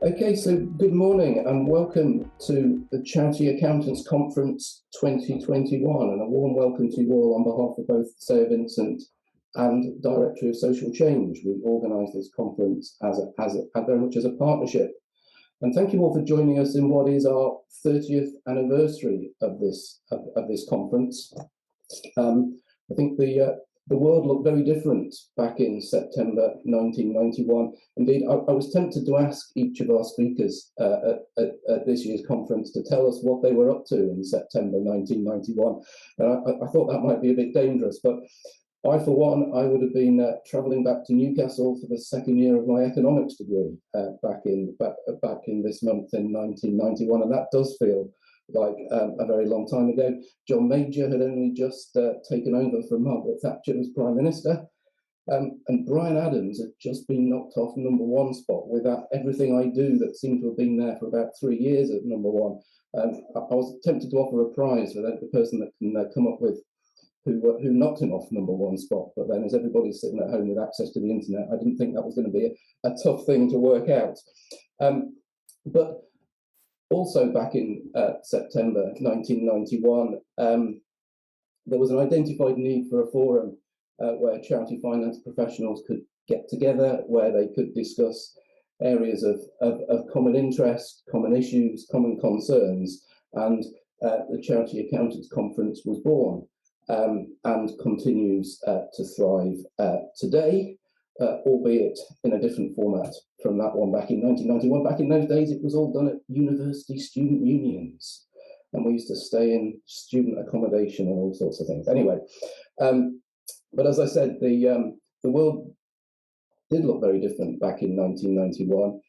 Okay, so good morning and welcome to the Charity Accountants Conference 2021, and a warm welcome to you all on behalf of both Sarah Vincent and Directory of Social Change. We organise this conference very much as a partnership. And thank you all for joining us in what is our 30th anniversary of this conference. I think the world looked very different back in September 1991. Indeed, I was tempted to ask each of our speakers at this year's conference to tell us what they were up to in September 1991. And I thought that might be a bit dangerous, but I, for one, I would have been travelling back to Newcastle for the second year of my economics degree back in this month in 1991, and that does feel like a very long time ago. John Major had only just taken over from Margaret Thatcher as Prime Minister, and Brian Adams had just been knocked off #1 spot with that Everything I Do that seemed to have been there for about 3 years at #1. I was tempted to offer a prize for the person that can come up with who knocked him off #1 spot, but then as everybody's sitting at home with access to the internet, I didn't think that was going to be a tough thing to work out. But also back in September 1991, there was an identified need for a forum where charity finance professionals could get together, where they could discuss areas of common interest, common issues, common concerns, and the Charity Accountants Conference was born and continues to thrive today. Albeit in a different format from that one back in 1991. Back in those days, it was all done at university student unions, and we used to stay in student accommodation and all sorts of things. Anyway, but as I said, the world did look very different back in 1991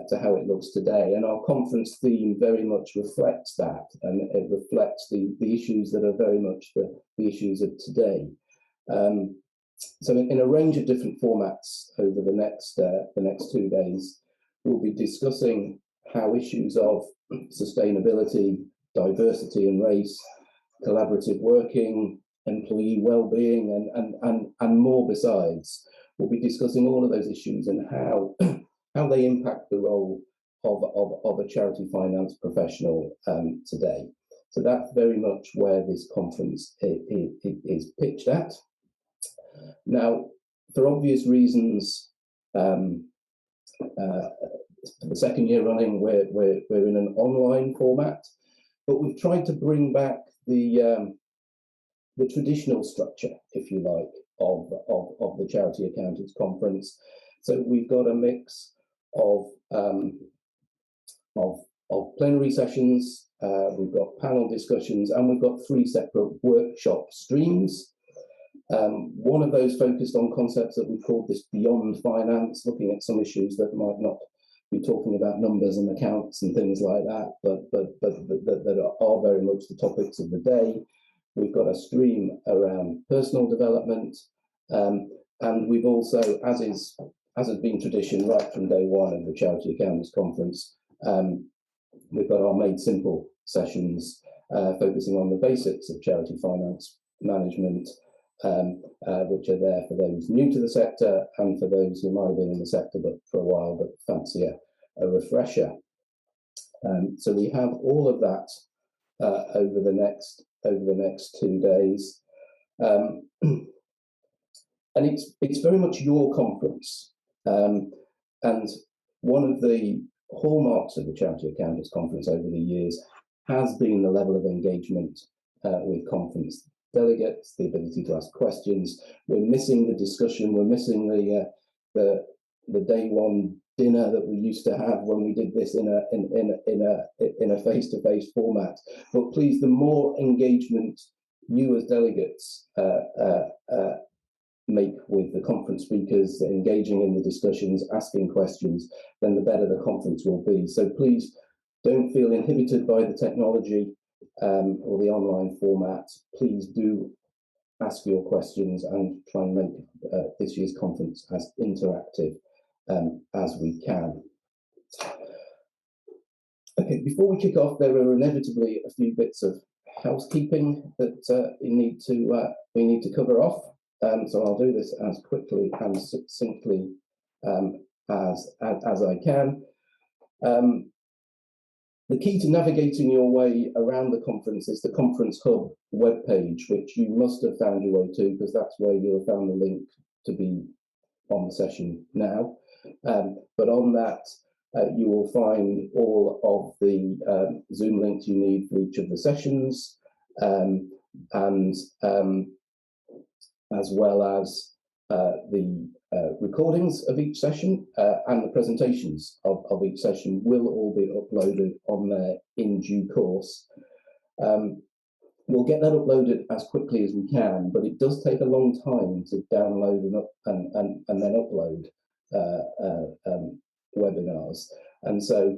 to how it looks today, and our conference theme very much reflects that, and it reflects the issues that are very much the issues of today. So in a range of different formats over the next 2 days, we'll be discussing how issues of sustainability, diversity and race, collaborative working, employee well-being, and more besides. We'll be discussing all of those issues and how they impact the role of a charity finance professional today. So that's very much where this conference is pitched at. Now, for obvious reasons, for the second year running, we're in an online format, but we've tried to bring back the traditional structure, if you like, of the Charity Accountants Conference. So we've got a mix of plenary sessions, we've got panel discussions, and we've got 3 separate workshop streams. One of those focused on concepts that we called this beyond finance, looking at some issues that might not be talking about numbers and accounts and things like that, but that are very much the topics of the day. We've got a stream around personal development, and we've also, as has been tradition right from day one of the Charity Accountants Conference, we've got our Made Simple sessions focusing on the basics of charity finance management, which are there for those new to the sector and for those who might have been in the sector but for a while but fancy a refresher. So we have all of that over the next 2 days, and it's very much your conference. And one of the hallmarks of the Charity Accountants Conference over the years has been the level of engagement with conference delegates, the ability to ask questions. We're missing the discussion. We're missing the day one dinner that we used to have when we did this in a face-to-face format. But please, the more engagement you as delegates make with the conference speakers, engaging in the discussions, asking questions, then the better the conference will be. So please don't feel inhibited by the technology or the online format. Please do ask your questions and try and make this year's conference as interactive as we can. Okay, before we kick off, there are inevitably a few bits of housekeeping that we need to cover off. So I'll do this as quickly and succinctly as I can. The key to navigating your way around the conference is the Conference Hub webpage, which you must have found your way to, because that's where you'll have found the link to be on the session now. But on that, you will find all of the Zoom links you need for each of the sessions, and as well as the recordings of each session and the presentations of each session will all be uploaded on there in due course. We'll get that uploaded as quickly as we can, but it does take a long time to download and then upload webinars. And so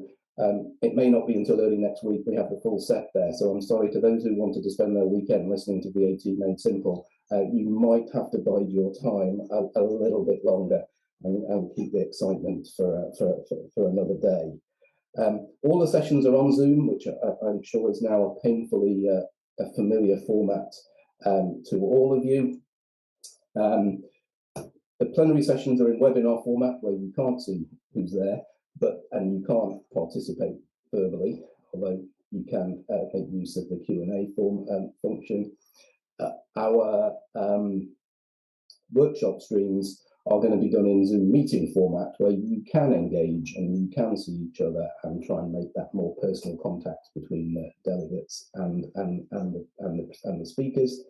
it may not be until early next week we have the full set there. So I'm sorry to those who wanted to spend their weekend listening to VAT Made Simple. You might have to bide your time a little bit longer and keep the excitement for another day. All the sessions are on Zoom, which I'm sure is now a painfully a familiar format to all of you. The plenary sessions are in webinar format where you can't see who's there, and you can't participate verbally, although you can make use of the Q&A function. Our workshop streams are going to be done in Zoom meeting format where you can engage and you can see each other and try and make that more personal contact between the delegates and the speakers.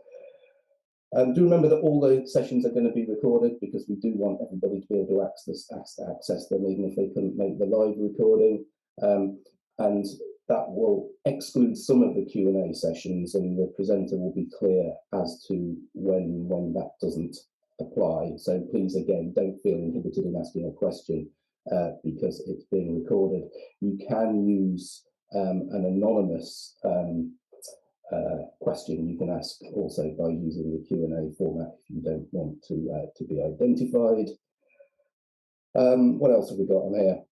Do remember that all the sessions are going to be recorded, because we do want everybody to be able to access them even if they couldn't make the live recording. And that will exclude some of the Q&A sessions, and the presenter will be clear as to when that doesn't apply. So please, again, don't feel inhibited in asking a question because it's being recorded. You can use an anonymous question you can ask also by using the Q&A format if you don't want to be identified. What else have we got on here?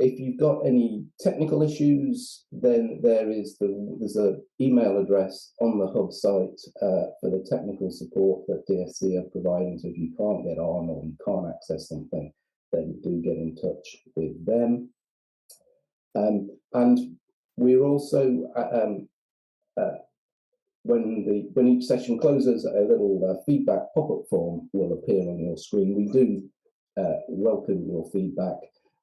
If you've got any technical issues, then there's an email address on the Hub site for the technical support that DSC are providing. So if you can't get on or you can't access something, then do get in touch with them. And we're also, when each session closes, a little feedback pop-up form will appear on your screen. We do welcome your feedback.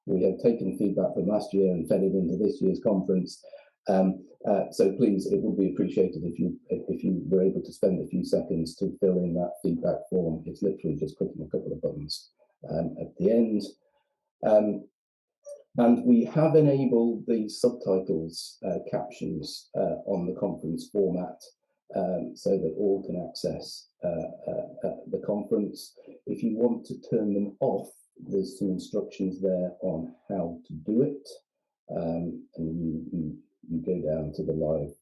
We have taken feedback from last year and fed it into this year's conference. So please, it would be appreciated if you were able to spend a few seconds to fill in that feedback form. It's literally just clicking a couple of buttons at the end. And we have enabled the subtitles captions on the conference format so that all can access the conference. If you want to turn them off, there's some instructions there on how to do it, and you go down to the live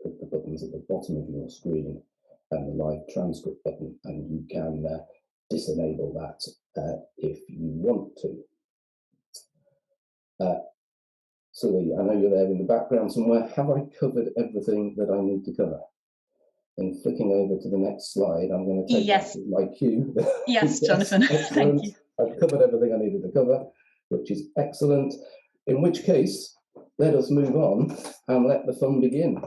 the buttons at the bottom of your screen and the live transcript button, and you can disenable that if you want to. Sully, I know you're there in the background somewhere. Have I covered everything that I need to cover? And flicking over to the next slide, I'm going to take my cue. Yes, Jonathan. Thank you. I've covered everything I needed to cover, which is excellent. In which case, let us move on and let the fun begin.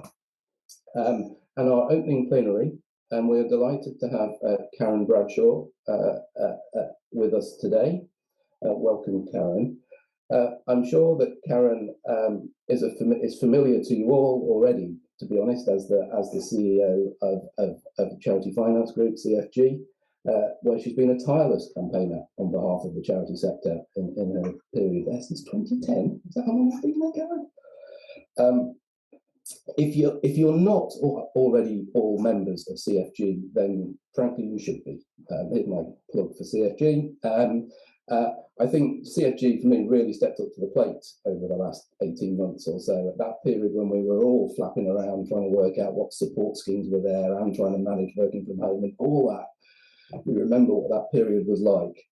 And our opening plenary, and we're delighted to have Karen Bradshaw with us today. Welcome, Karen. I'm sure that Karen is familiar to you all already, to be honest, as the CEO of Charity Finance Group, CFG, where she's been a tireless campaigner on behalf of the charity sector in her period there since 2010. Is that how long you've been there, Karen? If you're not already all members of CFG, then frankly you should be. Here's my plug for CFG. I think CFG for me really stepped up to the plate over the last 18 months or so. At that period when we were all flapping around trying to work out what support schemes were there and trying to manage working from home and all that, we remember what that period was like.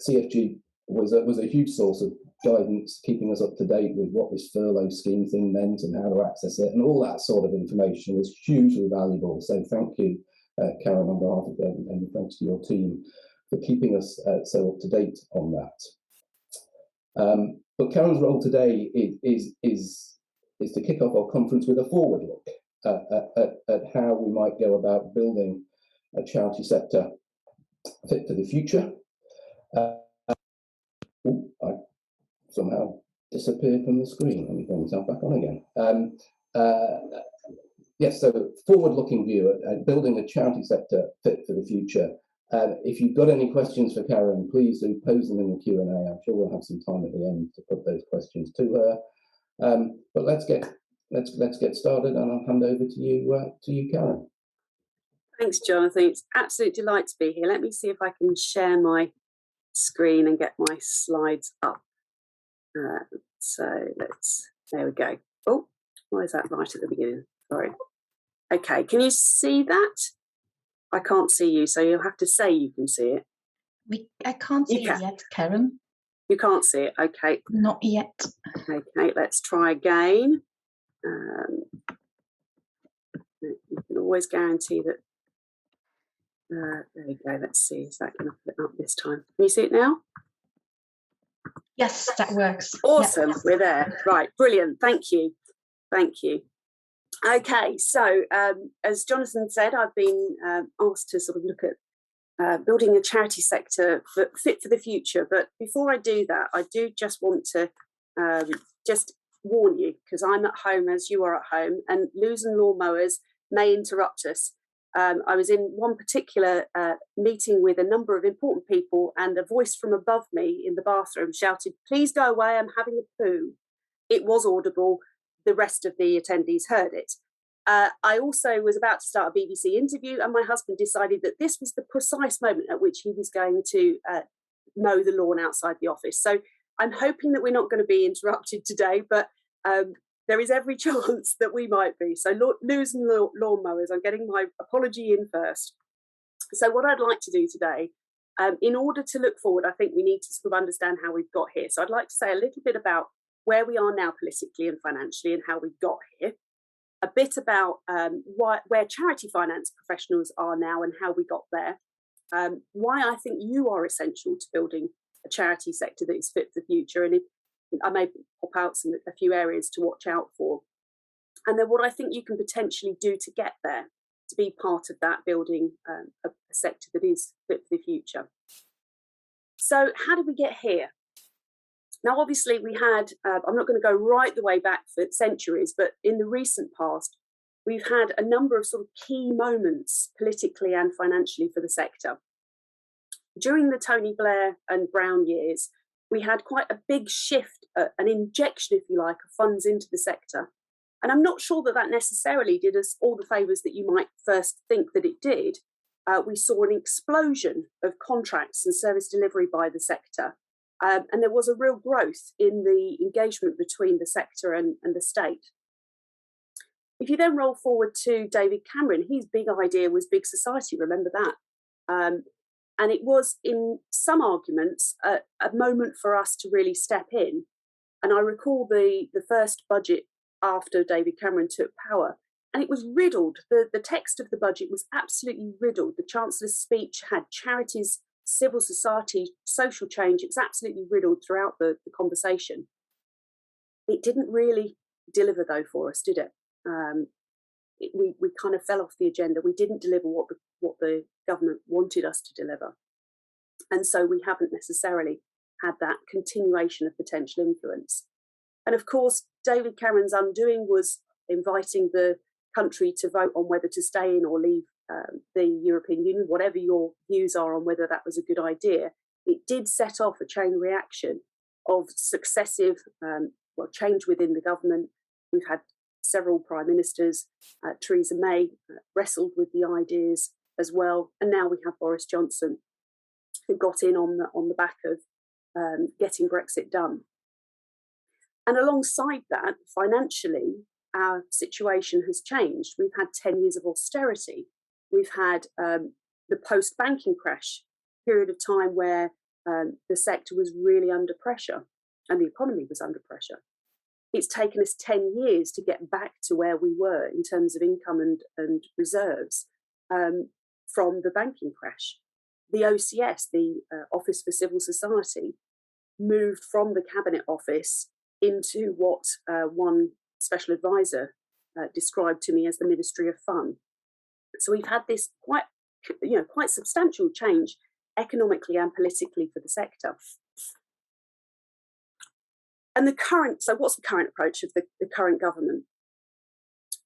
CFG was a huge source of guidance, keeping us up to date with what this furlough scheme thing meant and how to access it, and all that sort of information was hugely valuable. So thank you, Karen, on behalf of them, and thanks to your team for keeping us so up to date on that. But Karen's role today is to kick off our conference with a forward look at how we might go about building a charity sector fit for the future. I somehow disappeared from the screen. Let me bring myself back on again. Yes, so forward-looking view at building a charity sector fit for the future. If you've got any questions for Karen, please do pose them in the Q&A. I'm sure we'll have some time at the end to put those questions to her. But let's get started, and I'll hand over to you, Karen. Thanks, Jonathan. It's an absolute delight to be here. Let me see if I can share my screen and get my slides up. There we go. Oh, why is that right at the beginning? Sorry. Okay, can you see that? I can't see you, so you'll have to say you can see it. I can't see it yet, Karen. You can't see it, okay. Not yet. Okay, let's try again. You can always guarantee that. There we go, let's see, is that going to put it up this time? Can you see it now? Yes, that works. Awesome, yep. We're there. Right, brilliant, thank you. Thank you. Okay, so as Jonathan said, I've been asked to sort of look at building a charity sector fit for the future. But before I do that, I do just want to just warn you, because I'm at home as you are at home, and losing lawnmowers may interrupt us. I was in one particular meeting with a number of important people, and a voice from above me in the bathroom shouted, "Please go away, I'm having a poo." It was audible. The rest of the attendees heard it. I also was about to start a BBC interview, and my husband decided that this was the precise moment at which he was going to mow the lawn outside the office. So I'm hoping that we're not going to be interrupted today, but there is every chance that we might be. So losing lawnmowers, I'm getting my apology in first. So what I'd like to do today, in order to look forward, I think we need to sort of understand how we've got here. So I'd like to say a little bit about where we are now politically and financially and how we got here, a bit about where charity finance professionals are now and how we got there, why I think you are essential to building a charity sector that is fit for the future, and I may pop out a few areas to watch out for, and then what I think you can potentially do to get there, to be part of that building a sector that is fit for the future. So how did we get here? Now, obviously, we had, I'm not going to go right the way back for centuries, but in the recent past, we've had a number of sort of key moments politically and financially for the sector. During the Tony Blair and Brown years, we had quite a big shift, an injection, if you like, of funds into the sector. And I'm not sure that that necessarily did us all the favours that you might first think that it did. We saw an explosion of contracts and service delivery by the sector. And there was a real growth in the engagement between the sector and the state. If you then roll forward to David Cameron, his big idea was big society, remember that? And it was, in some arguments, a moment for us to really step in. And I recall the first budget after David Cameron took power, and it was riddled. The text of the budget was absolutely riddled. The Chancellor's speech had charities, civil society, social change. It was absolutely riddled throughout the conversation. It didn't really deliver, though, for us, did it? We kind of fell off the agenda. We didn't deliver what the government wanted us to deliver. And so we haven't necessarily had that continuation of potential influence. And of course, David Cameron's undoing was inviting the country to vote on whether to stay in or leave the European Union, whatever your views are on whether that was a good idea. It did set off a chain reaction of successive change within the government. We've had several prime ministers. Theresa May wrestled with the ideas as well, and now we have Boris Johnson, who got in on the back of getting Brexit done. And alongside that, financially, our situation has changed. We've had 10 years of austerity. We've had the post-banking crash period of time where the sector was really under pressure and the economy was under pressure. It's taken us 10 years to get back to where we were in terms of income and reserves from the banking crash. the OCS, the Office for Civil Society, moved from the Cabinet Office into what one special advisor described to me as the Ministry of Fun. So we've had this quite substantial change economically and politically for the sector. And what's the current approach of the current government?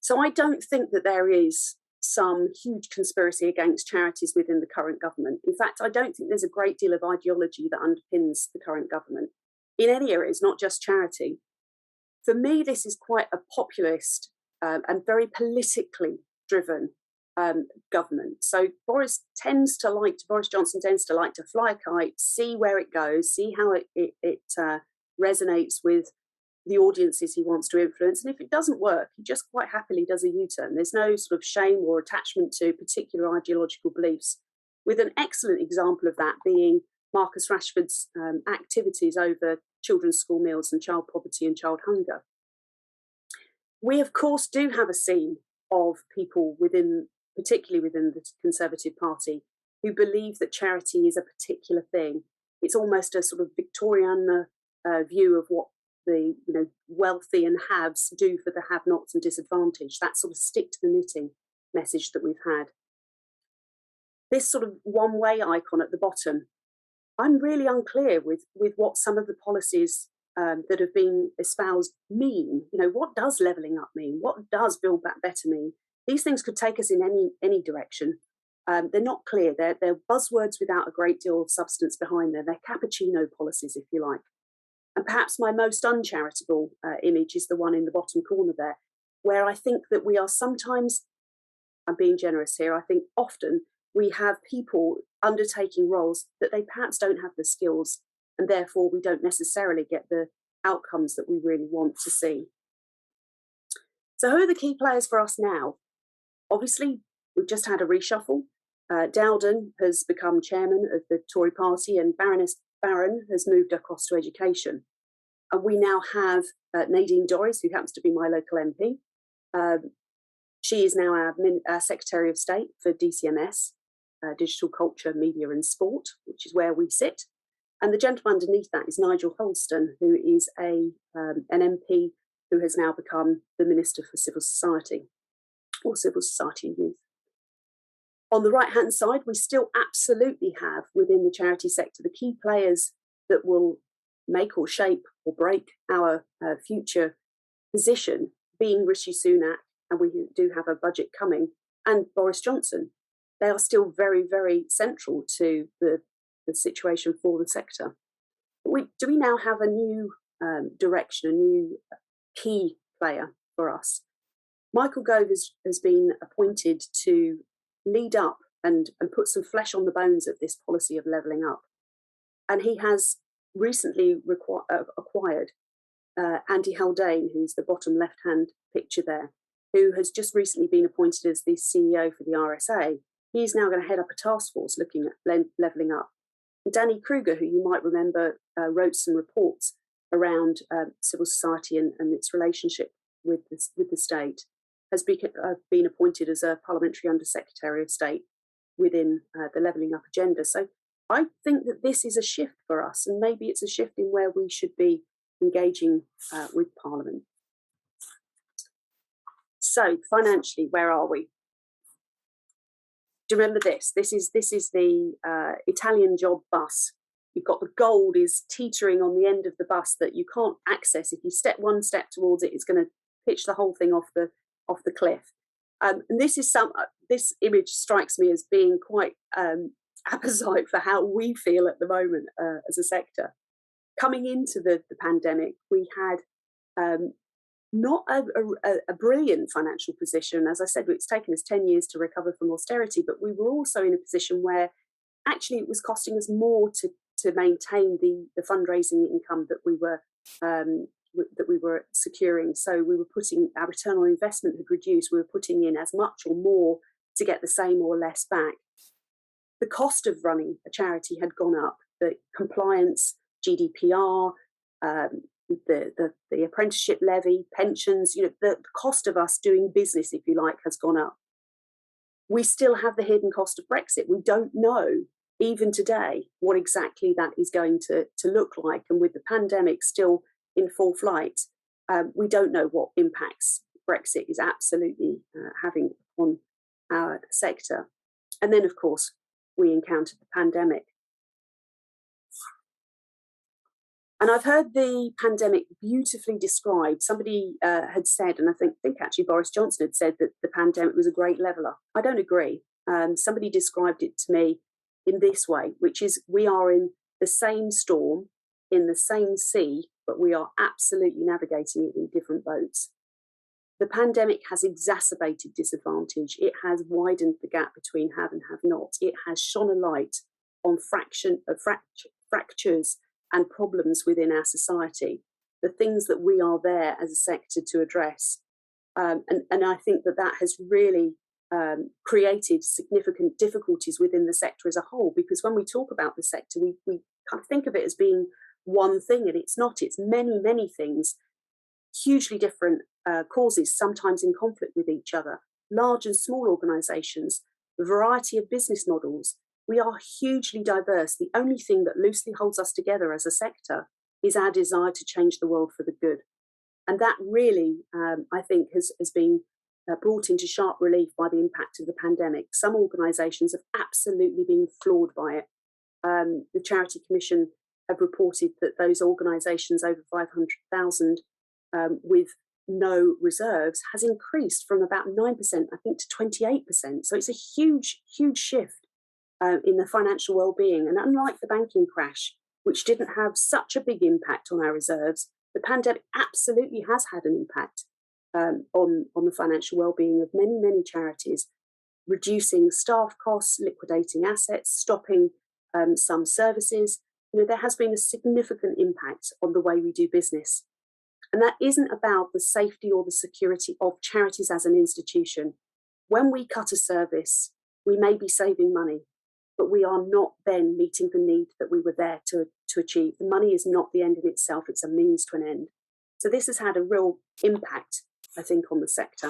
So I don't think that there is some huge conspiracy against charities within the current government. In fact, I don't think there's a great deal of ideology that underpins the current government in any areas, not just charity. For me, this is quite a populist and very politically driven government. So Boris Johnson tends to like to fly a kite, see where it goes, see how it resonates with the audiences he wants to influence. And if it doesn't work, he just quite happily does a U-turn. There's no sort of shame or attachment to particular ideological beliefs, with an excellent example of that being Marcus Rashford's activities over children's school meals and child poverty and child hunger. We, of course, do have a scene of people particularly within the Conservative Party, who believe that charity is a particular thing. It's almost a sort of Victorian view of what the wealthy and haves do for the have-nots and disadvantaged. That sort of stick to the knitting message that we've had. This sort of one-way icon at the bottom, I'm really unclear with what some of the policies that have been espoused mean. What does levelling up mean? What does Build Back Better mean? These things could take us in any direction. They're not clear. They're buzzwords without a great deal of substance behind them. They're cappuccino policies, if you like. And perhaps my most uncharitable image is the one in the bottom corner there, where I think that we are sometimes, I'm being generous here, I think often we have people undertaking roles that they perhaps don't have the skills, and therefore we don't necessarily get the outcomes that we really want to see. So who are the key players for us now? Obviously, we've just had a reshuffle. Dowden has become chairman of the Tory party, and Baroness Barron has moved across to education. And we now have Nadine Dorries, who happens to be my local MP. She is now our Secretary of State for DCMS, Digital Culture, Media and Sport, which is where we sit. And the gentleman underneath that is Nigel Holston, who is an MP who has now become the Minister for Civil Society, or Civil Society and Youth. On the right-hand side, we still absolutely have within the charity sector the key players that will make or shape or break our future position, being Rishi Sunak, and we do have a budget coming, and Boris Johnson. They are still very, very central to the situation for the sector. Do we now have a new direction, a new key player for us? Michael Gove has been appointed to lead up and put some flesh on the bones of this policy of levelling up. And he has recently acquired Andy Haldane, who's the bottom left-hand picture there, who has just recently been appointed as the CEO for the RSA. He's now going to head up a task force looking at levelling up. And Danny Kruger, who you might remember, wrote some reports around civil society and its relationship with the state, has been appointed as a parliamentary Under-Secretary of State within the levelling up agenda. So I think that this is a shift for us, and maybe it's a shift in where we should be engaging with Parliament. So financially, where are we? Do you remember this? This is the Italian job bus. You've got the gold is teetering on the end of the bus that you can't access. If you step one step towards it, it's going to pitch the whole thing off the cliff. And this image strikes me as being quite apposite for how we feel at the moment as a sector. Coming into the pandemic, we had not a brilliant financial position. As I said, it's taken us 10 years to recover from austerity, but we were also in a position where actually it was costing us more to maintain the fundraising income that we were securing. So we were putting, our return on investment had reduced. We were putting in as much or more to get the same or less back. The cost of running a charity had gone up. The compliance, GDPR, the apprenticeship levy, pensions, the cost of us doing business, if you like, has gone up. We still have the hidden cost of Brexit. We don't know even today, what exactly that is going to look like. And with the pandemic still in full flight, we don't know what impacts Brexit is absolutely having on our sector. And then, of course, we encountered the pandemic. And I've heard the pandemic beautifully described. Somebody had said, and I think actually Boris Johnson had said, that the pandemic was a great leveller. I don't agree. Somebody described it to me in this way, which is, we are in the same storm, in the same sea, but we are absolutely navigating it in different boats. The pandemic has exacerbated disadvantage. It has widened the gap between have and have not. It has shone a light on fractures and problems within our society, the things that we are there as a sector to address. And I think that has really created significant difficulties within the sector as a whole, because when we talk about the sector, we kind of think of it as being one thing, and it's not. It's many, many things, hugely different causes, sometimes in conflict with each other, large and small organisations, a variety of business models. We are hugely diverse. The only thing that loosely holds us together as a sector is our desire to change the world for the good. And that really, I think, has been brought into sharp relief by the impact of the pandemic. Some organisations have absolutely been floored by it. The Charity Commission have reported that those organisations over 500,000 with no reserves has increased from about 9%, I think, to 28%. So it's a huge, huge shift in the financial well-being. And unlike the banking crash, which didn't have such a big impact on our reserves, the pandemic absolutely has had an impact on the financial well-being of many, many charities, reducing staff costs, liquidating assets, stopping some services. There has been a significant impact on the way we do business. And that isn't about the safety or the security of charities as an institution. When we cut a service, we may be saving money, but we are not then meeting the need that we were there to achieve. The money is not the end in itself, it's a means to an end. So this has had a real impact, I think, on the sector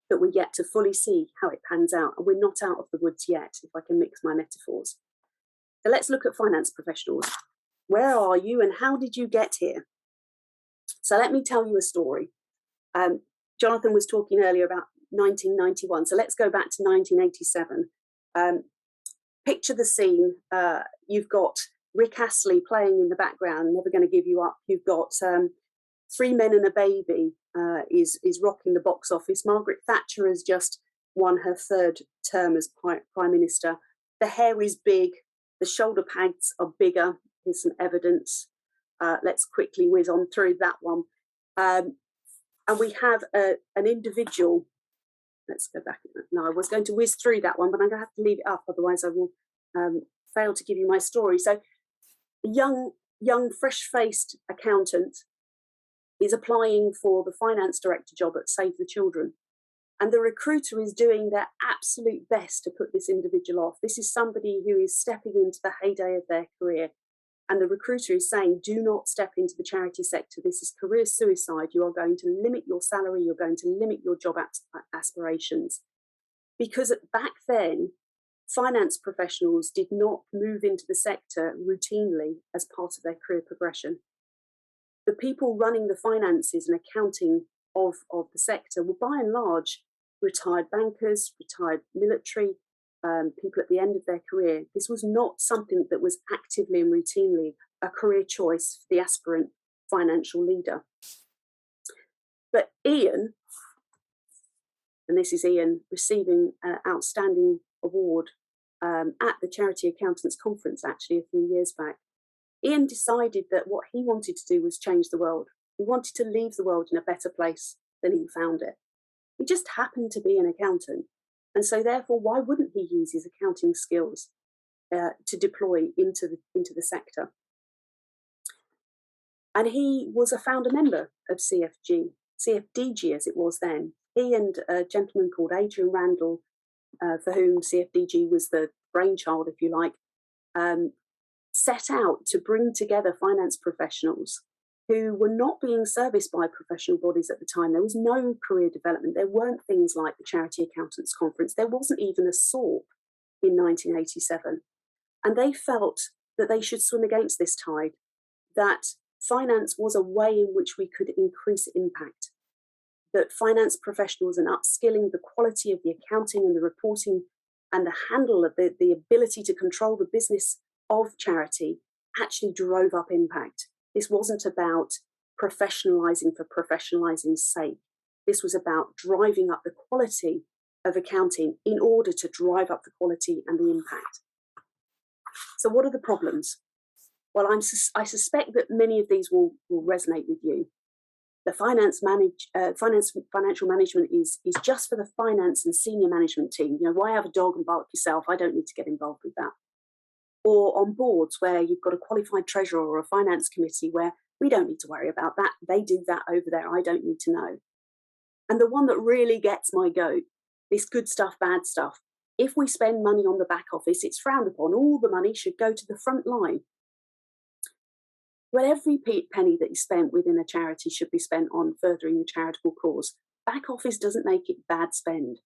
that we're yet to fully see how it pans out. And we're not out of the woods yet, if I can mix my metaphors. So let's look at finance professionals. Where are you and how did you get here? So let me tell you a story. Jonathan was talking earlier about 1991. So let's go back to 1987. Picture the scene. You've got Rick Astley playing in the background, Never Gonna Give You Up. You've got Three Men and a Baby is rocking the box office. Margaret Thatcher has just won her third term as Prime Minister. The hair is big. The shoulder pads are bigger. Here's some evidence. Let's quickly whiz on through that one. And we have an individual. Let's go back. No, I was going to whiz through that one, but I'm going to have to leave it up. Otherwise, I will fail to give you my story. So a young fresh-faced accountant is applying for the finance director job at Save the Children. And the recruiter is doing their absolute best to put this individual off. This is somebody who is stepping into the heyday of their career. And the recruiter is saying, do not step into the charity sector. This is career suicide. You are going to limit your salary. You're going to limit your job aspirations. Because back then, finance professionals did not move into the sector routinely as part of their career progression. The people running the finances and accounting of the sector were by and large retired bankers, retired military, people at the end of their career. This was not something that was actively and routinely a career choice for the aspirant financial leader. But Ian, and this is Ian receiving an outstanding award at the Charity Accountants Conference actually a few years back, Ian decided that what he wanted to do was change the world. He wanted to leave the world in a better place than he found it. He just happened to be an accountant. And so therefore, why wouldn't he use his accounting skills to deploy into the sector? And he was a founder member of CFDG as it was then. He and a gentleman called Adrian Randall, for whom CFDG was the brainchild, if you like, set out to bring together finance professionals who were not being serviced by professional bodies at the time. There was no career development. There weren't things like the Charity Accountants Conference. There wasn't even a SORP in 1987. And they felt that they should swim against this tide, that finance was a way in which we could increase impact, that finance professionals and upskilling the quality of the accounting and the reporting and the handle of the ability to control the business of charity actually drove up impact. This wasn't about professionalising for professionalising's sake. This was about driving up the quality of accounting in order to drive up the quality and the impact. So what are the problems? Well, I suspect that many of these will resonate with you. The financial management is just for the finance and senior management team. You know, why have a dog and bark yourself? I don't need to get involved with that. Or on boards where you've got a qualified treasurer or a finance committee where we don't need to worry about that. They do that over there. I don't need to know. And the one that really gets my goat, this good stuff, bad stuff. If we spend money on the back office, it's frowned upon. All the money should go to the front line. Well, every penny that is spent within a charity should be spent on furthering the charitable cause. Back office doesn't make it bad spend.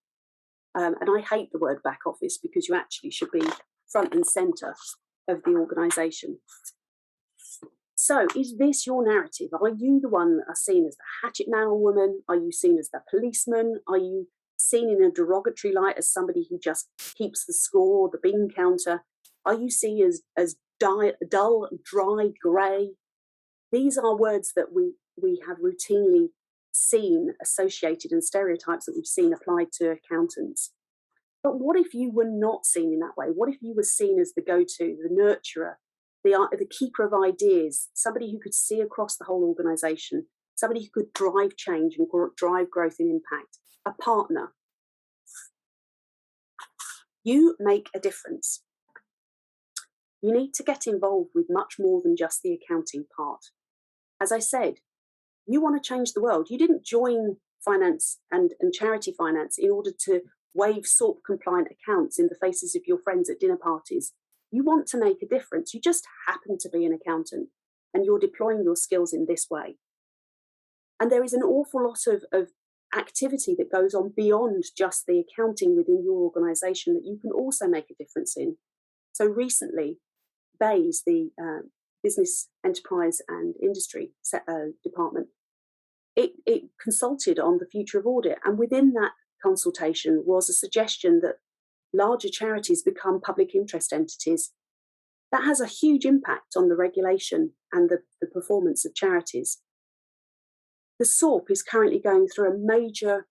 And I hate the word back office because you actually should be front and centre of the organisation. So is this your narrative? Are you the one that are seen as the hatchet man or woman? Are you seen as the policeman? Are you seen in a derogatory light as somebody who just keeps the score, the bean counter? Are you seen as dull, dry, grey? These are words that we have routinely seen associated and stereotypes that we've seen applied to accountants. But what if you were not seen in that way? What if you were seen as the go-to, the nurturer, the keeper of ideas, somebody who could see across the whole organisation, somebody who could drive change and drive growth and impact, a partner? You make a difference. You need to get involved with much more than just the accounting part. As I said, you want to change the world. You didn't join finance and charity finance in order to wave SORP compliant accounts in the faces of your friends at dinner parties. You want to make a difference. You just happen to be an accountant and you're deploying your skills in this way. And there is an awful lot of activity that goes on beyond just the accounting within your organisation that you can also make a difference in. So recently, BEIS, the Business, Enterprise and Industry department, it consulted on the future of audit. And within that consultation was a suggestion that larger charities become public interest entities. That has a huge impact on the regulation and the performance of charities. The SORP is currently going through a major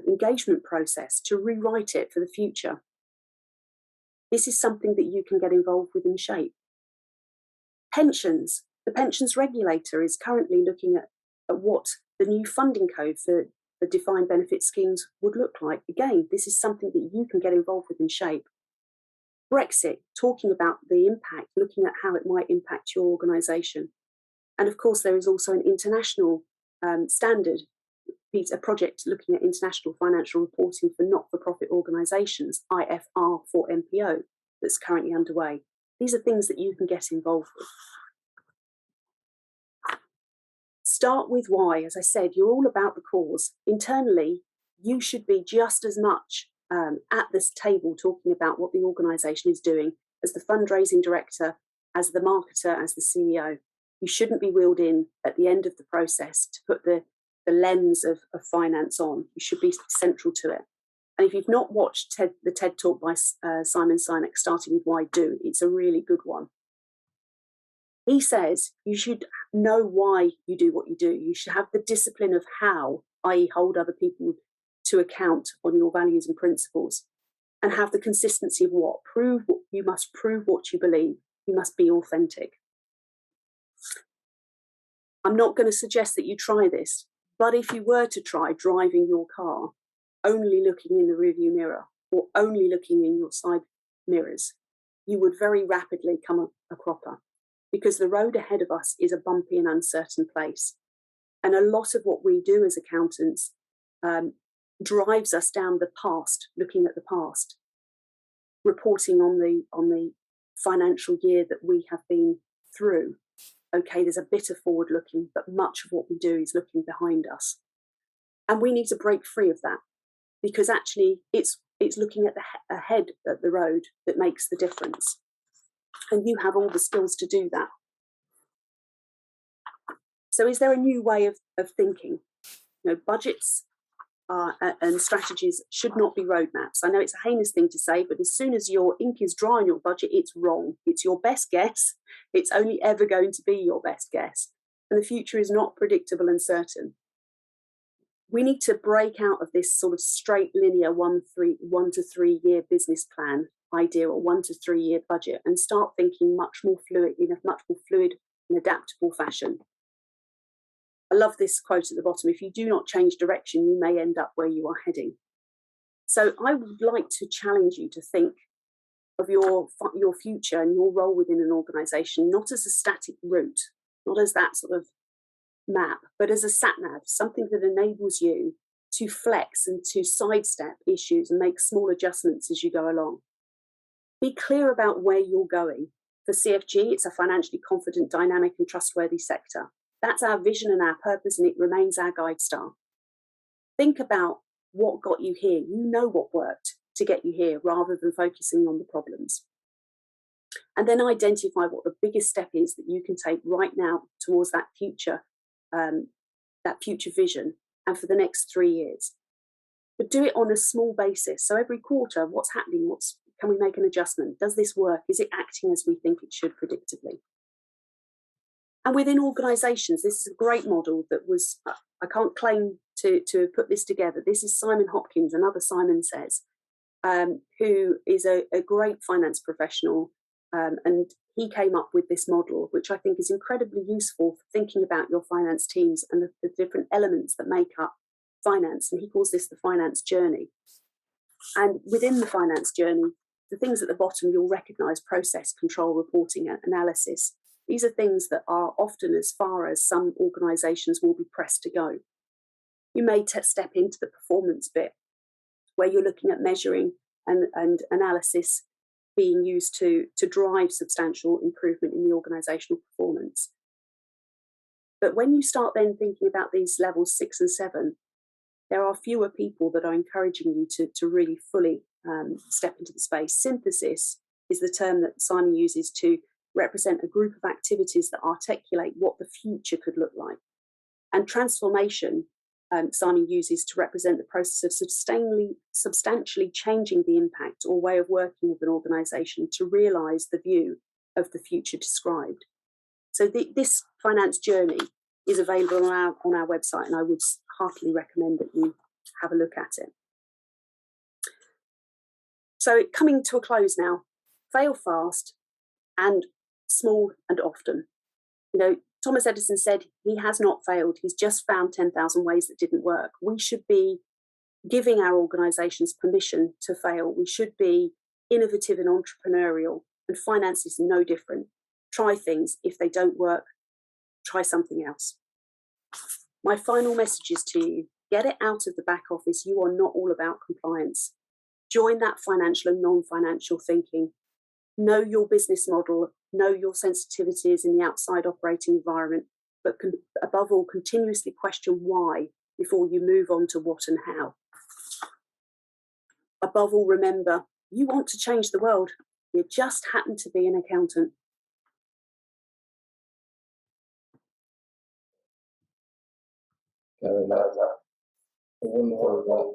engagement process to rewrite it for the future. This is something that you can get involved with and shape. Pensions. The pensions regulator is currently looking at what the new funding code for the defined benefit schemes would look like. Again, this is something that you can get involved with and shape. Brexit, talking about the impact, looking at how it might impact your organisation. And of course, there is also an international standard, a project looking at international financial reporting for not-for-profit organisations, IFR for MPO, that's currently underway. These are things that you can get involved with. Start with why. As I said, you're all about the cause. Internally, you should be just as much at this table talking about what the organisation is doing as the fundraising director, as the marketer, as the CEO. You shouldn't be wheeled in at the end of the process to put the lens of finance on. You should be central to it. And if you've not watched the TED Talk by Simon Sinek, starting with Why Do, it's a really good one. He says you should know why you do what you do. You should have the discipline of how, i.e. hold other people to account on your values and principles, and have the consistency of what? You must prove what you believe. You must be authentic. I'm not going to suggest that you try this, but if you were to try driving your car, only looking in the rearview mirror or only looking in your side mirrors, you would very rapidly come a cropper, because the road ahead of us is a bumpy and uncertain place. And a lot of what we do as accountants drives us down the past, looking at the past, reporting on the financial year that we have been through. Okay, there's a bit of forward looking, but much of what we do is looking behind us. And we need to break free of that, because actually it's looking at the ahead of the road that makes the difference. And you have all the skills to do that. So is there a new way of thinking? Budgets and strategies should not be roadmaps. I know it's a heinous thing to say, but as soon as your ink is dry on your budget, it's wrong. It's your best guess. It's only ever going to be your best guess. And the future is not predictable and certain. We need to break out of this sort of straight linear 1 to 3 year business plan idea, or 1 to 3 year budget, and start thinking much more fluid and adaptable fashion. I love this quote at the bottom: if you do not change direction, you may end up where you are heading. So I would like to challenge you to think of your future and your role within an organisation, not as a static route, not as that sort of map, but as a sat-nav, something that enables you to flex and to sidestep issues and make small adjustments as you go along. Be clear about where you're going. For CFG, it's a financially confident, dynamic and trustworthy sector. That's our vision and our purpose, and it remains our guide star. Think about what got you here. You know what worked to get you here, rather than focusing on the problems. And then identify what the biggest step is that you can take right now towards that future vision, and for the next 3 years. But do it on a small basis. So every quarter, what's happening? Can we make an adjustment? Does this work? Is it acting as we think it should predictably? And within organisations, this is a great model that was, I can't claim to have put this together. This is Simon Hopkins, another Simon Says, who is a great finance professional. And he came up with this model, which I think is incredibly useful for thinking about your finance teams and the different elements that make up finance. And he calls this the finance journey. And within the finance journey, the things at the bottom, you'll recognise: process, control, reporting, and analysis. These are things that are often as far as some organisations will be pressed to go. You may step into the performance bit, where you're looking at measuring and analysis being used to drive substantial improvement in the organisational performance. But when you start then thinking about these levels 6 and 7, there are fewer people that are encouraging you to really fully step into the space. Synthesis is the term that Simon uses to represent a group of activities that articulate what the future could look like. And transformation, Simon uses to represent the process of substantially changing the impact or way of working of an organisation to realise the view of the future described. So this finance journey is available on our website, and I would heartily recommend that you have a look at it. So coming to a close now: fail fast and small and often. Thomas Edison said he has not failed, he's just found 10,000 ways that didn't work. We should be giving our organisations permission to fail. We should be innovative and entrepreneurial, and finance is no different. Try things. If they don't work, try something else. My final message is to you: get it out of the back office. You are not all about compliance. Join that financial and non-financial thinking. Know your business model, know your sensitivities in the outside operating environment, but above all, continuously question why before you move on to what and how. Above all, remember, you want to change the world. You just happen to be an accountant. Karen, that's a wonderful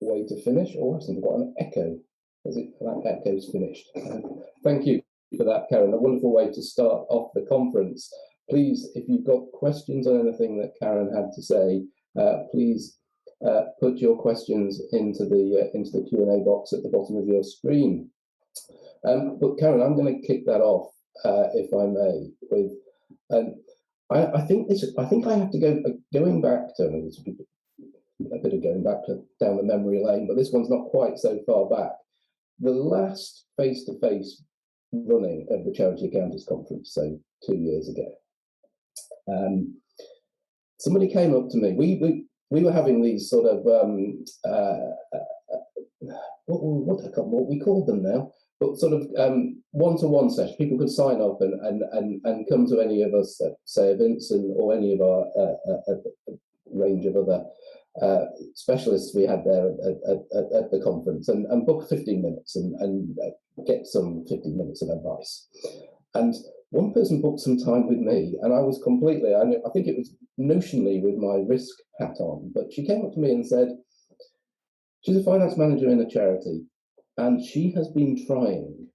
way to finish. Oh, I think I've got an echo. That echo's finished. Thank you for that, Karen. A wonderful way to start off the conference. Please, if you've got questions on anything that Karen had to say, please put your questions into the Q&A box at the bottom of your screen. But Karen, I'm going to kick that off, if I may, with I think I have to going back to a bit of going back down the memory lane, but this one's not quite so far back. The last face-to-face running of the Charity Accountants Conference, so 2 years ago, somebody came up to me. We were having these sort of what we call them now, but sort of one-to-one sessions. People could sign up and come to any of us, say events or any of our range of other specialists we had there at the conference, and book 15 minutes and get some 15 minutes of advice. And one person booked some time with me, and I was completely, I think it was notionally with my risk hat on, but she came up to me and said, she's a finance manager in a charity, and she has been trying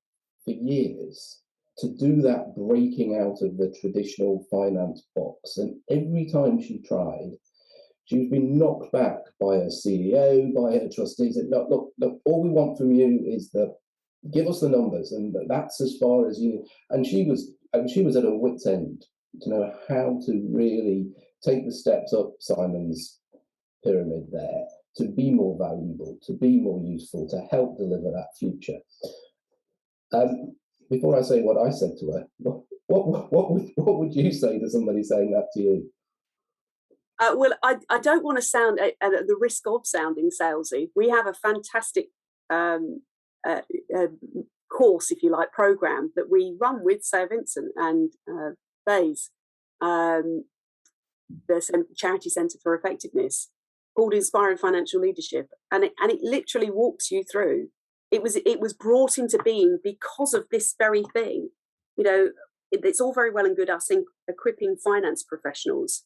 for years to do that breaking out of the traditional finance box. And every time she tried, she's been knocked back by her CEO, by her trustees. Said, look, all we want from you is give us the numbers, and that's as far as you. And she was at her wit's end to know how to really take the steps up Simon's pyramid there, to be more valuable, to be more useful, to help deliver that future. Before I say what I said to her, what would you say to somebody saying that to you? Well, I don't want to sound at the risk of sounding salesy. We have a fantastic course, if you like, program that we run with St Vincent and Bays, the Charity Centre for Effectiveness, called Inspiring Financial Leadership, and it literally walks you through. It was brought into being because of this very thing. You know, it's all very well and good us equipping finance professionals,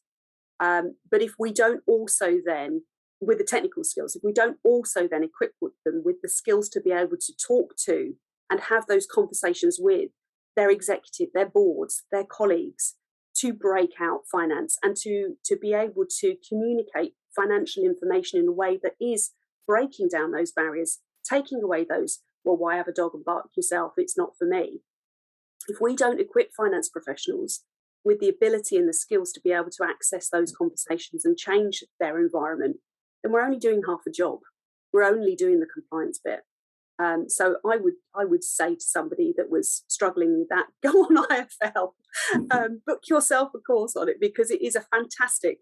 but if we don't also then, with the technical skills, if we don't also then equip them with the skills to be able to talk to and have those conversations with their executive, their boards, their colleagues, to break out finance and to be able to communicate financial information in a way that is breaking down those barriers, taking away those, well, why have a dog and bark yourself? It's not for me. If we don't equip finance professionals with the ability and the skills to be able to access those conversations and change their environment, then we're only doing half a job. We're only doing the compliance bit. So I would say to somebody that was struggling with that, go on IFL, book yourself a course on it, because it is a fantastic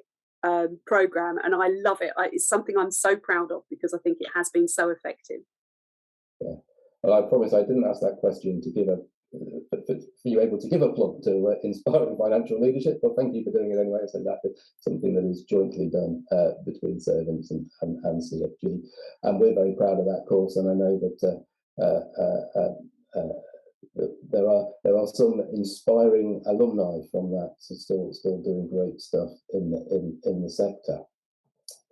program, and I love it. It's something I'm so proud of because I think it has been so effective. Yeah, well, I promise I didn't ask that question to give for you able to give a plug to Inspiring Financial Leadership, but thank you for doing it anyway. So that's something that is jointly done between St Vincent and CFG, and we're very proud of that course. And I know that there are some inspiring alumni from that, so still doing great stuff in the sector.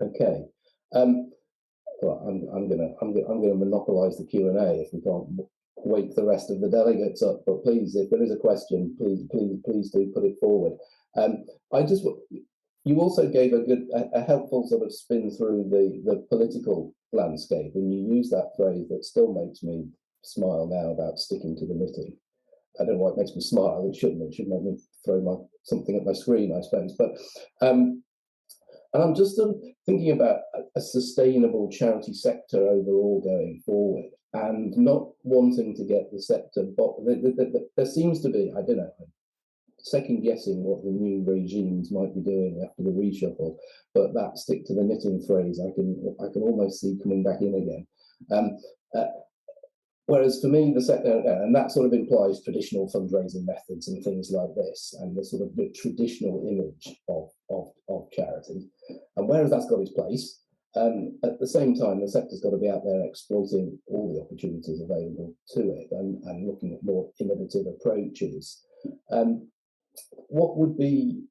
Okay. Well, I'm gonna monopolise the Q&A if we can't wake the rest of the delegates up. But please, if there is a question, please do put it forward. You also gave a helpful sort of spin through the political landscape, and you used that phrase that still makes me smile now about sticking to the knitting. I don't know why it makes me smile. It shouldn't. It should make me throw something at my screen, I suppose. But and I'm just thinking about a sustainable charity sector overall going forward, and not wanting to get the sector. There seems to be, I don't know, second guessing what the new regimes might be doing after the reshuffle, but that stick to the knitting phrase I can almost see coming back in again. Whereas for me, the sector, and that sort of implies traditional fundraising methods and things like this, and the sort of the traditional image of charity. And whereas that's got its place, at the same time, the sector's got to be out there exploiting all the opportunities available to it and looking at more innovative approaches. What would be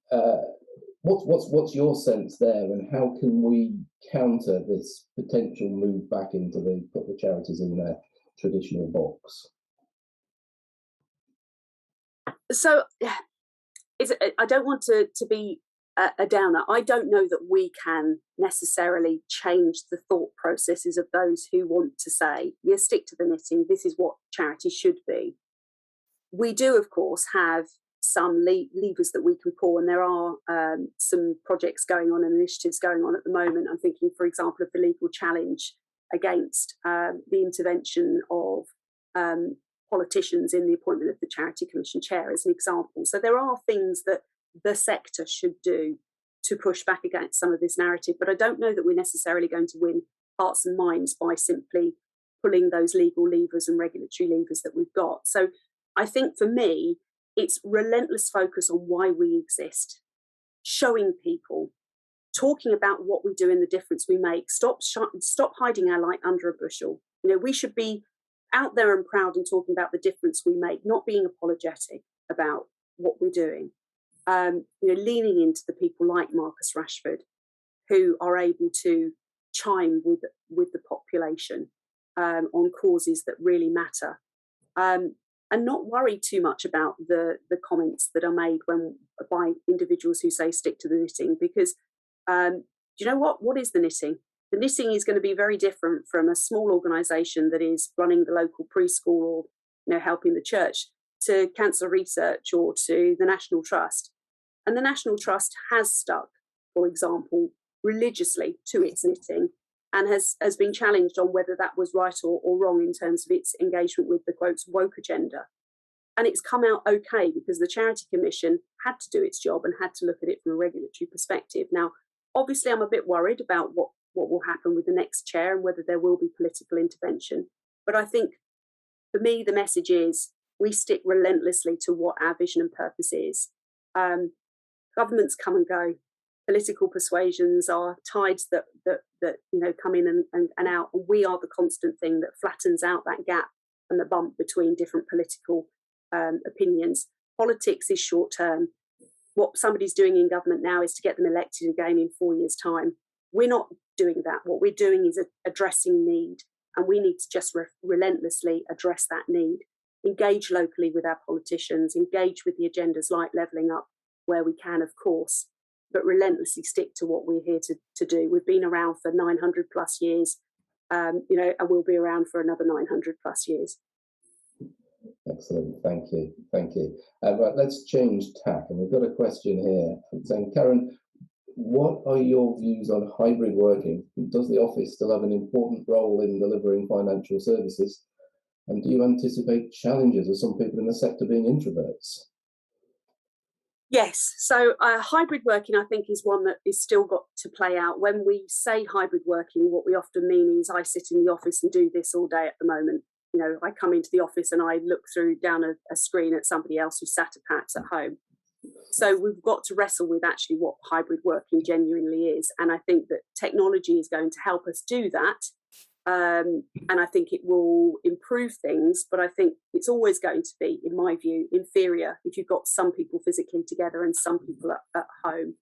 what's your sense there, and how can we counter this potential move back into put the charities in their traditional box? So I don't want to be a downer. I don't know that we can necessarily change the thought processes of those who want to say, yes, stick to the knitting, this is what charity should be. We do, of course, have some levers that we can pull, and there are some projects going on and initiatives going on at the moment. I'm thinking, for example, of the legal challenge against the intervention of politicians in the appointment of the Charity Commission chair, as an example. So there are things that the sector should do to push back against some of this narrative, but I don't know that we're necessarily going to win hearts and minds by simply pulling those legal levers and regulatory levers that we've got. So I think for me, it's relentless focus on why we exist, showing people, talking about what we do and the difference we make. Stop hiding our light under a bushel. You know, we should be out there and proud and talking about the difference we make, not being apologetic about what we're doing. You know, leaning into the people like Marcus Rashford, who are able to chime with the population on causes that really matter, and not worry too much about the comments that are made by individuals who say stick to the knitting, because do you know what is the knitting? The knitting is going to be very different from a small organisation that is running the local preschool or, you know, helping the church, to cancer research or to the National Trust. And the National Trust has stuck, for example, religiously to its knitting, and has been challenged on whether that was right or wrong in terms of its engagement with the quotes woke agenda. And it's come out okay because the Charity Commission had to do its job and had to look at it from a regulatory perspective. Now, obviously, I'm a bit worried about what will happen with the next chair and whether there will be political intervention. But I think, for me, the message is we stick relentlessly to what our vision and purpose is. Governments come and go. Political persuasions are tides that you know, come in and out. And we are the constant thing that flattens out that gap and the bump between different political opinions. Politics is short term. What somebody's doing in government now is to get them elected again in 4 years' time. We're not doing that. What we're doing is addressing need, and we need to just relentlessly address that need. Engage locally with our politicians, engage with the agendas like levelling up where we can, of course, but relentlessly stick to what we're here to do. We've been around for 900 plus years, you know, and we'll be around for another 900 plus years. Excellent, thank you, thank you. Right, let's change tack, and we've got a question here saying, Karen, what are your views on hybrid working? Does the office still have an important role in delivering financial services? And do you anticipate challenges of some people in the sector being introverts? Yes, so hybrid working, I think, is one that is still got to play out. When we say hybrid working, what we often mean is I sit in the office and do this all day at the moment. You know, I come into the office and I look down a screen at somebody else who sat perhaps at home. So we've got to wrestle with actually what hybrid working genuinely is. And I think that technology is going to help us do that. And I think it will improve things, but I think it's always going to be, in my view, inferior if you've got some people physically together and some people at home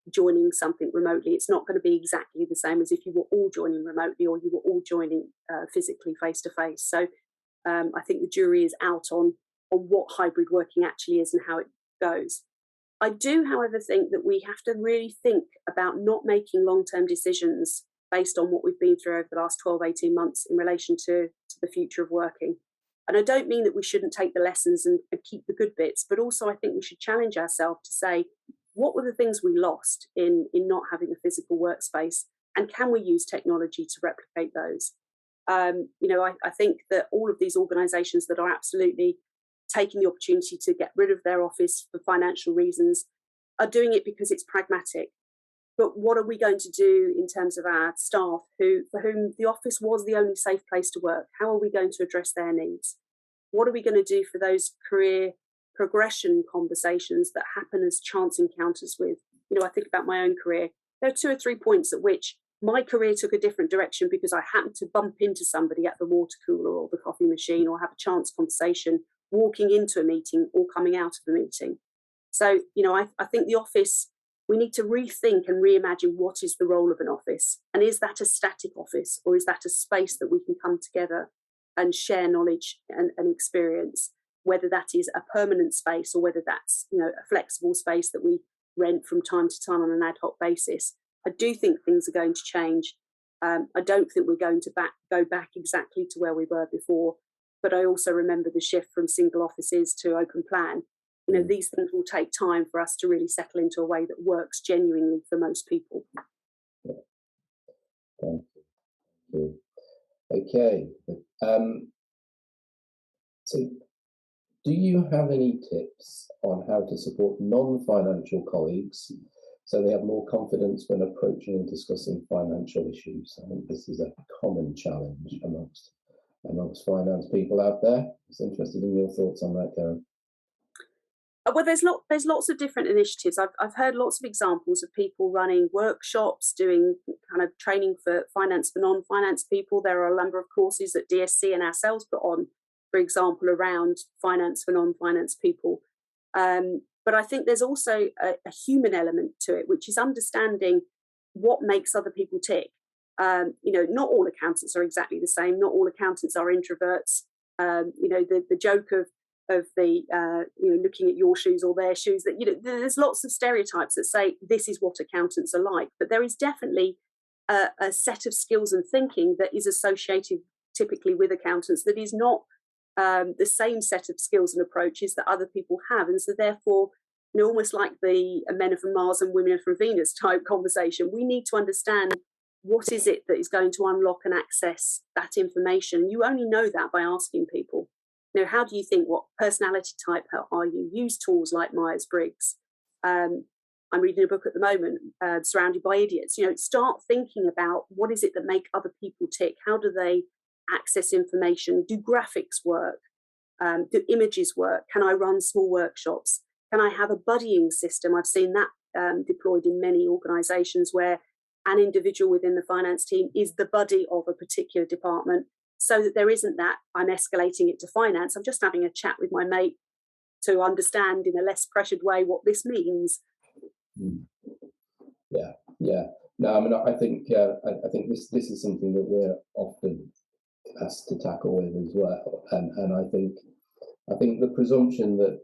joining something remotely. It's not going to be exactly the same as if you were all joining remotely or you were all joining physically face to face. So I think the jury is out on what hybrid working actually is and how it goes. I do, however, think that we have to really think about not making long-term decisions based on what we've been through over the last 12, 18 months in relation to the future of working. And I don't mean that we shouldn't take the lessons and keep the good bits, but also I think we should challenge ourselves to say, what were the things we lost in not having a physical workspace? And can we use technology to replicate those? You know, I think that all of these organisations that are absolutely taking the opportunity to get rid of their office for financial reasons are doing it because it's pragmatic. But what are we going to do in terms of our staff for whom the office was the only safe place to work? How are we going to address their needs? What are we going to do for those career progression conversations that happen as chance encounters with? You know, I think about my own career. There are 2 or 3 points at which my career took a different direction because I happened to bump into somebody at the water cooler or the coffee machine or have a chance conversation walking into a meeting or coming out of a meeting. So, you know, I think the office, we need to rethink and reimagine what is the role of an office. And is that a static office, or is that a space that we can come together and share knowledge and experience, whether that is a permanent space or whether that's, you know, a flexible space that we rent from time to time on an ad hoc basis. I do think things are going to change. I don't think we're going to go back exactly to where we were before, but I also remember the shift from single offices to open plan. You know, these things will take time for us to really settle into a way that works genuinely for most people. Thank you. Okay. So do you have any tips on how to support non-financial colleagues so they have more confidence when approaching and discussing financial issues? I think this is a common challenge amongst finance people out there. I'm interested in your thoughts on that, Karen. Well, there's lots of different initiatives. I've heard lots of examples of people running workshops, doing kind of training for finance for non-finance people. There are a number of courses that DSC and ourselves put on, for example, around finance for non-finance people. But I think there's also a human element to it, which is understanding what makes other people tick. Not all accountants are exactly the same. Not all accountants are introverts. The joke of the looking at your shoes or their shoes, that there's lots of stereotypes that say this is what accountants are like, but there is definitely a set of skills and thinking that is associated typically with accountants that is not the same set of skills and approaches that other people have. And so therefore, almost like the men are from Mars and women are from Venus type conversation, we need to understand what is it that is going to unlock and access that information. You only know that by asking people. How do you think? What personality type are you? Use tools like Myers-Briggs. I'm reading a book at the moment, Surrounded by Idiots. Start thinking about what is it that make other people tick? How do they access information? Do graphics work? Do images work? Can I run small workshops? Can I have a buddying system? I've seen that deployed in many organisations where an individual within the finance team is the buddy of a particular department, so that there isn't that I'm escalating it to finance. I'm just having a chat with my mate to understand in a less pressured way what this means. Yeah. No, I mean, I think this is something that we're often asked to tackle with as well, and I think the presumption that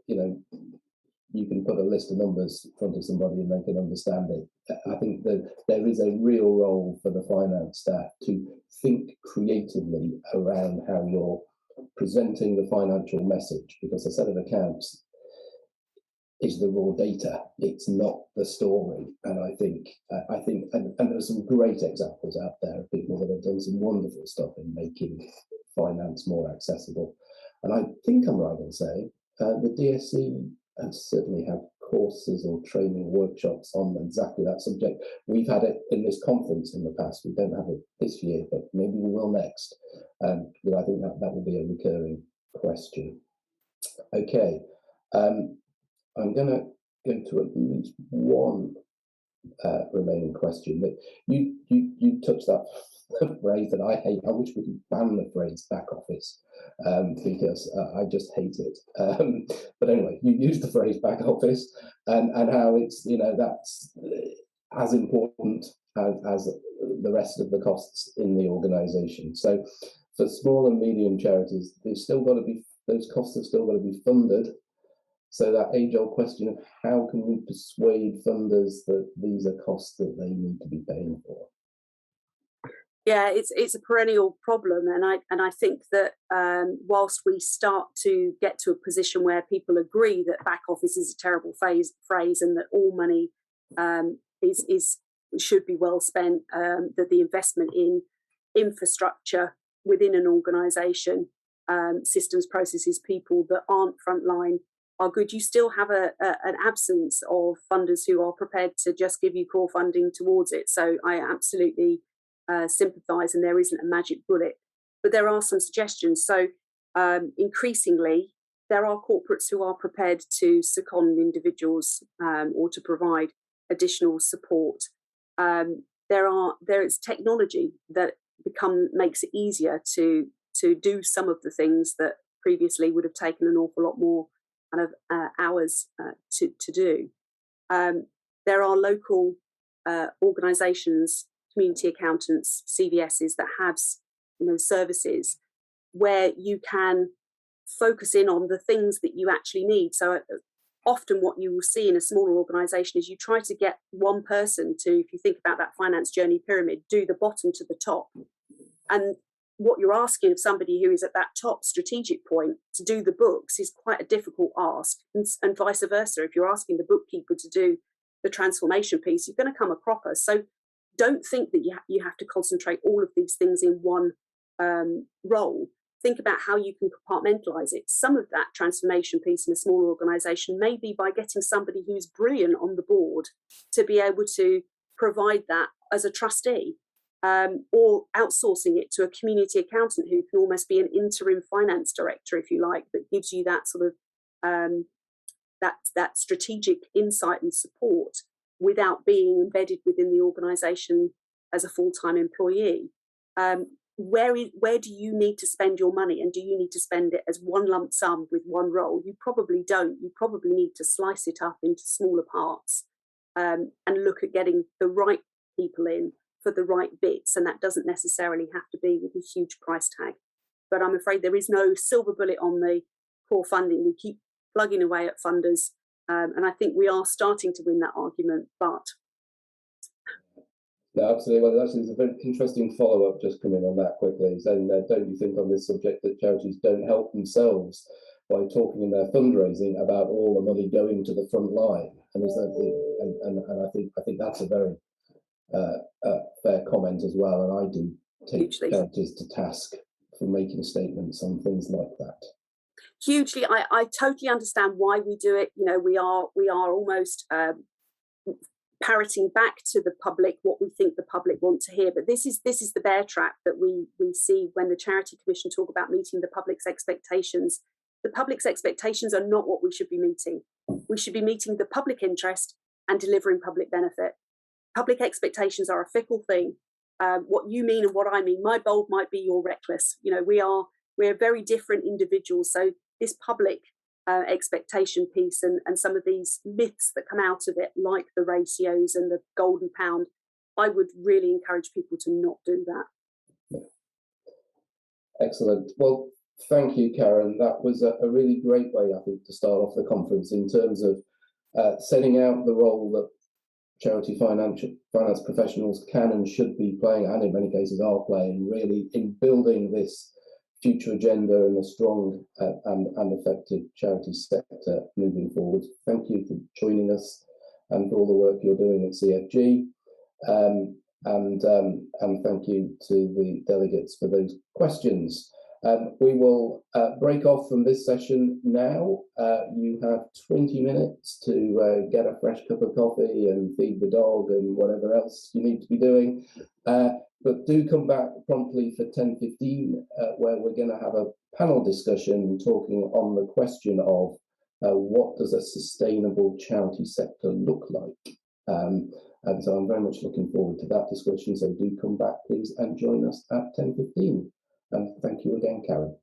you can put a list of numbers in front of somebody and they can understand it. I think that there is a real role for the finance staff to think creatively around how you're presenting the financial message, because a set of accounts is the raw data. It's not the story. And I think there's some great examples out there of people that have done some wonderful stuff in making finance more accessible. And I think I'm right in saying the DSC certainly have courses or training workshops on exactly that subject. We've had it in this conference in the past. We don't have it this year, but maybe we will next. But I think that will be a recurring question. Okay, I'm going to go to at least one remaining question. That you touched that phrase that I hate. I wish we could ban the phrase back office because I just hate it. But anyway, you used the phrase back office and how it's that's as important as the rest of the costs in the organisation. So for small and medium charities, those costs have still got to be funded. So that age-old question of how can we persuade funders that these are costs that they need to be paying for? Yeah, it's a perennial problem, and I think that whilst we start to get to a position where people agree that back office is a terrible phrase and that all money should be well spent, that the investment in infrastructure within an organisation, systems, processes, people that aren't frontline are good. You still have an absence of funders who are prepared to just give you core funding towards it. So I absolutely sympathise, and there isn't a magic bullet, but there are some suggestions. So increasingly, there are corporates who are prepared to second individuals or to provide additional support. There is technology that makes it easier to do some of the things that previously would have taken an awful lot more kind of hours to do. There are local organisations, community accountants, CVSs that have services where you can focus in on the things that you actually need. So often what you will see in a smaller organisation is you try to get one person to, if you think about that finance journey pyramid, do the bottom to the top. And what you're asking of somebody who is at that top strategic point to do the books is quite a difficult ask, and vice versa. If you're asking the bookkeeper to do the transformation piece, you're going to come a cropper. So don't think that you have to concentrate all of these things in one role. Think about how you can compartmentalise it. Some of that transformation piece in a smaller organisation may be by getting somebody who's brilliant on the board to be able to provide that as a trustee, or outsourcing it to a community accountant who can almost be an interim finance director, if you like, that gives you that sort of that strategic insight and support without being embedded within the organisation as a full-time employee. Where do you need to spend your money, and do you need to spend it as one lump sum with one role? You probably don't. You probably need to slice it up into smaller parts and look at getting the right people in for the right bits, and that doesn't necessarily have to be with a huge price tag. But I'm afraid there is no silver bullet on the core funding. We keep plugging away at funders, and I think we are starting to win that argument, but no, absolutely. Well, actually, there's a very interesting follow-up just coming on that quickly. Saying, don't you think on this subject that charities don't help themselves by talking in their fundraising about all the money going to the front line? And is that and I think that's a very fair comment as well. And I do take charities to task for making statements on things like that. Hugely, I totally understand why we do it. You know, we are almost parroting back to the public what we think the public want to hear. But this is the bear trap that we see when the Charity Commission talk about meeting the public's expectations. The public's expectations are not what we should be meeting. We should be meeting the public interest and delivering public benefit. Public expectations are a fickle thing. What you mean and what I mean, my bold might be your reckless. You know, we're very different individuals. So this public expectation piece and some of these myths that come out of it, like the ratios and the golden pound, I would really encourage people to not do that. Yeah. Excellent. Well, thank you, Karen. That was a really great way, I think, to start off the conference in terms of setting out the role that charity finance professionals can and should be playing, and in many cases are playing, really in building this future agenda and a strong and effective charity sector moving forward. Thank you for joining us and for all the work you're doing at CFG. And thank you to the delegates for those questions. We will break off from this session now. You have 20 minutes to get a fresh cup of coffee and feed the dog and whatever else you need to be doing. But do come back promptly for 10:15, where we're going to have a panel discussion talking on the question of what does a sustainable charity sector look like? And so I'm very much looking forward to that discussion. So do come back, please, and join us at 10:15. And thank you again, Karen.